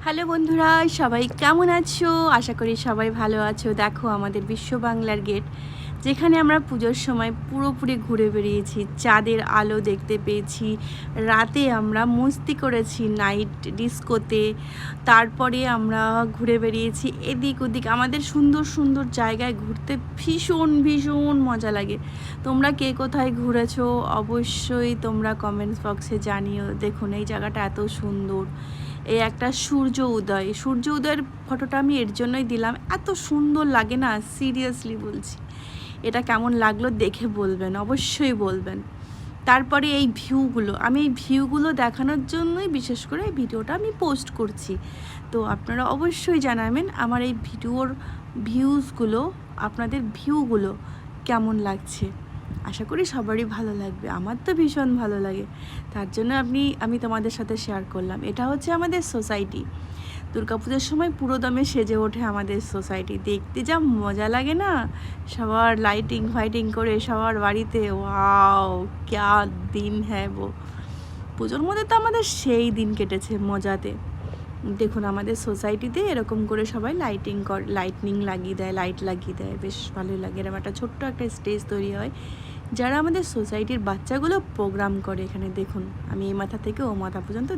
Hello বন্ধুরা, সবাই কেমন আছো? আশা করি সবাই ভালো আছো। দেখো আমাদের বিশ্ব বাংলার গেট, যেখানে আমরা পুজোর সময় পুরোপুরি ঘুরে বেরিয়েছি, চাঁদের আলো দেখতে পেয়েছি, রাতে আমরা মস্তি করেছি নাইট ডিস্কোতে, তারপরে আমরা ঘুরে বেরিয়েছি এদিক ওদিক। আমাদের সুন্দর সুন্দর জায়গায় ঘুরতে ভীষণ ভীষণ মজা লাগে। তোমরা কে কোথায় ঘুরেছো অবশ্যই তোমরা কমেন্টস বক্সে জানিও। দেখুন এই জায়গাটা এত সুন্দর, এই একটা সূর্য উদয়ের ফটোটা আমি এর জন্যই দিলাম, এত সুন্দর লাগে না, সিরিয়াসলি বলছি। এটা কেমন লাগলো দেখে বলবেন, অবশ্যই বলবেন। তারপরে এই ভিউগুলো দেখানোর জন্যই বিশেষ করে এই ভিডিওটা আমি পোস্ট করছি। তো আপনারা অবশ্যই জানাবেন আমার এই আপনাদের ভিউগুলো কেমন লাগছে। আশা করি সবারই ভালো লাগবে, আমার তো ভীষণ ভালো লাগে। তার জন্য আমি তোমাদের সাথে শেয়ার করলাম। এটা হচ্ছে আমাদের সোসাইটি। দুর্গাপূজার সময় পুরো দমে সেজে ওঠে আমাদের সোসাইটি, দেখতে যা মজা লাগে না। সবার লাইটিং ফাইটিং করে সবার বাড়িতে, ওয়াও ক্যা দিন হ্যাঁ वो। পুজোর মধ্যে তো আমাদের সেই দিন কেটেছে মজাতে। দেখুন আমাদের সোসাইটিতে এরকম করে সবাই লাইটিং লাগিয়ে দেয়, লাইট লাগিয়ে দেয়, বেশ ভালোই লাগে। এরকম একটা ছোট্ট একটা স্টেজ তৈরি হয়, যারা আমাদের সোসাইটির বাচ্চাগুলো প্রোগ্রাম করে। এখানে দেখুন আমি এই মাথা থেকে ও মাথা পর্যন্ত